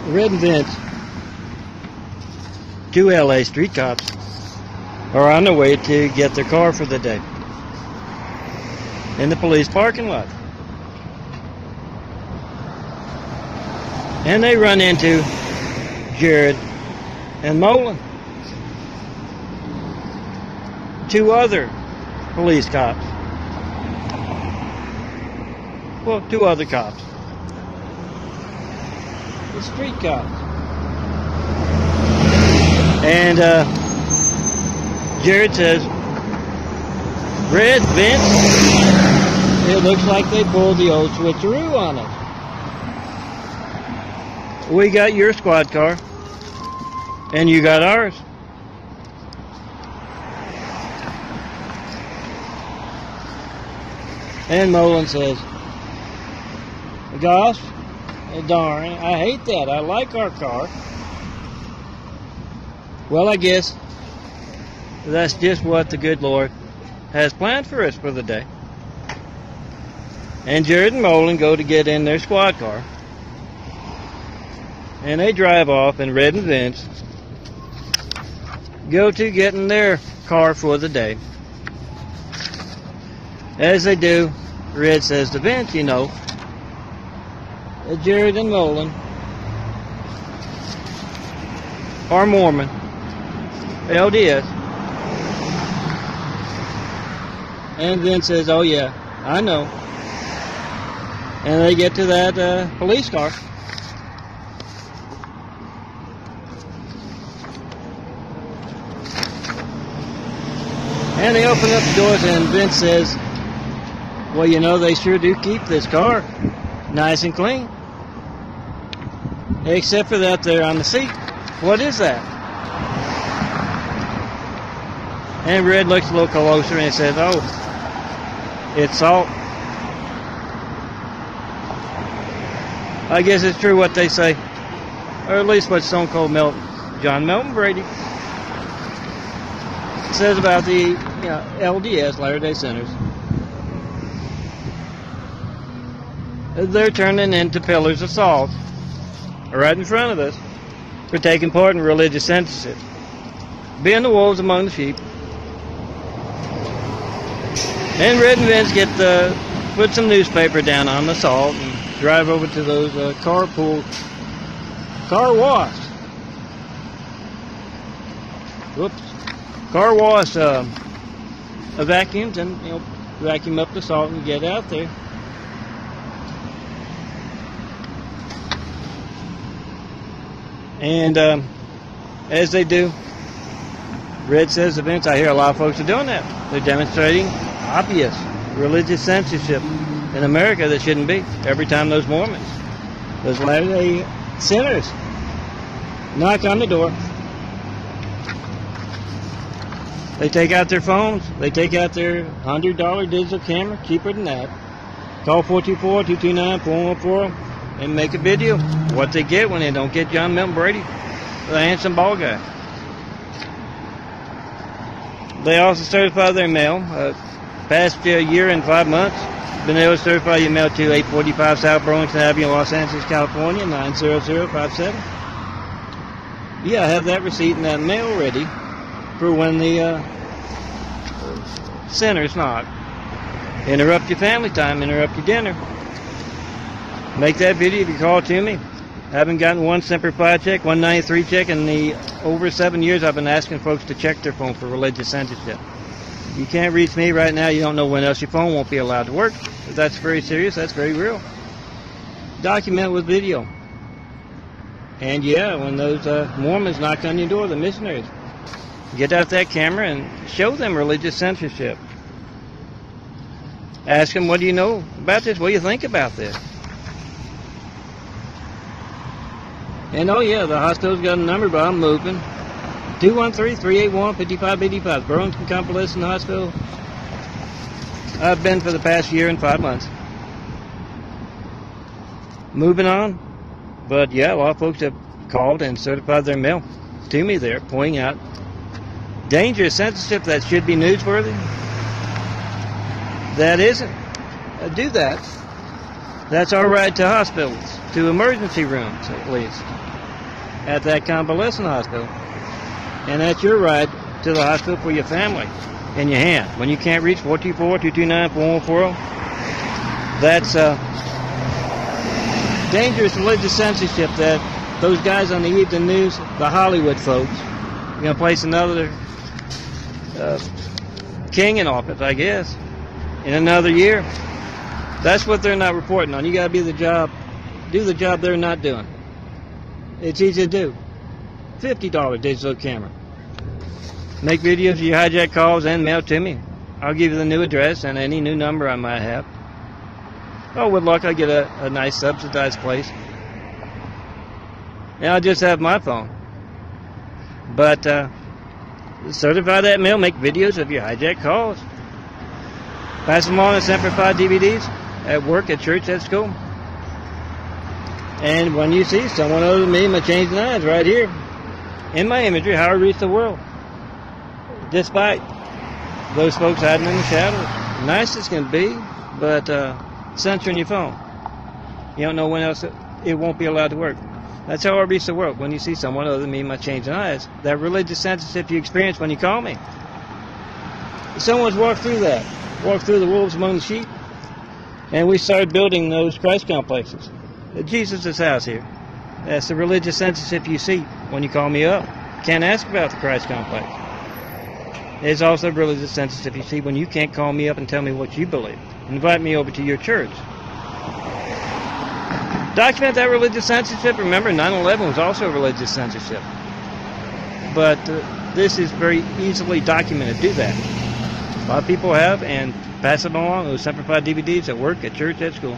Red and Vince, two LA street cops, are on their way to get their car for the day in the police parking lot. And they run into Jarod and Molen, two other police cops. Well, two other cops. The street cops. And Jarod says, Red, Vince, it looks like they pulled the old switcheroo on us. We got your squad car, and you got ours. And Molen says, gosh, darn, I hate that. I like our car. Well, I guess that's just what the good Lord has planned for us for the day. And Jarod and Molen go to get in their squad car. And they drive off, and Red and Vince go to getting their car for the day. As they do, Red says to Vince, you know, Jarod and Molen are Mormon, LDS. And Vince says, oh yeah, I know. And they get to that police car. And they open up the doors, and Vince says, well, you know, they sure do keep this car nice and clean. Except for that there on the seat. What is that? And Red looks a little closer and says, oh, it's salt. I guess it's true what they say, or at least what Stone Cold John Melton Brady says about the LDS, Latter-day Saints. They're turning into pillars of salt right in front of us for taking part in religious censorship, being the wolves among the sheep. And Red and Vince put some newspaper down on the salt and drive over to those car wash. Whoops. Car wash vacuums, and vacuum up the salt and get out there. And as they do, Red says to Vince, I hear a lot of folks are doing that. They're demonstrating obvious religious censorship in America that shouldn't be. Every time those Mormons, those Latter-day sinners, knock on the door, they take out their phones, they take out their $100 digital camera, cheaper than that, call 424-229-4140, and make a video. What they get when they don't get John Melton Brady, the handsome bald guy. They also certify their mail. Past year and 5 months, been able to certify your mail to 845 South Burlington Avenue, Los Angeles, California, 90057. Yeah, I have that receipt and that mail ready for when the sinners knock. Interrupt your family time, interrupt your dinner. Make that video if you call to me. I haven't gotten one Semper Fi check, 193 check in the over 7 years I've been asking folks to check their phone for religious censorship. You can't reach me right now, you don't know when else your phone won't be allowed to work. If that's very serious, that's very real. Document with video. And yeah, when those Mormons knock on your door, the missionaries, get out that camera and show them religious censorship. Ask them, what do you know about this? What do you think about this? And oh yeah, the hospital's got a number, but I'm moving. 213-381-5585. Burlington Convalescent Hospital. I've been for the past year and 5 months. Moving on. But yeah, a lot of folks have called and certified their mail to me there, pointing out dangerous censorship that should be newsworthy. That isn't. Do that. That's our right to hospitals, to emergency rooms at least. at that convalescent hospital. And that's your ride to the hospital for your family in your hand. When you can't reach 424-229-4140, that's dangerous religious censorship that those guys on the evening news, the Hollywood folks, are going to place another king in office, I guess, in another year. That's what they're not reporting on. You got to do the job they're not doing. It's easy to do. $50 digital camera. Make videos of your hijack calls and mail to me. I'll give you the new address and any new number I might have. Oh, with luck, I'll get a nice subsidized place. And I'll just have my phone. But certify that mail, make videos of your hijack calls. Pass them on as Semper Fi DVDs at work, at church, at school. And when you see someone other than me, my changing eyes right here, in my imagery, how I reach the world. Despite those folks hiding in the shadows. Nice as can be, but censoring your phone. You don't know when else it won't be allowed to work. That's how I reach the world. When you see someone other than me, my changing eyes. That religious censorship you experience when you call me. Someone's walked through that. Walked through the wolves among the sheep. And we started building those Christ complexes. Jesus' house here. That's the religious censorship you see when you call me up. Can't ask about the Christ complex. There's also religious censorship you see when you can't call me up and tell me what you believe. Invite me over to your church. Document that religious censorship. Remember, 9/11 was also religious censorship. But this is very easily documented. Do that. A lot of people have, and pass them along. Those Semper Fi DVDs at work, at church, at school.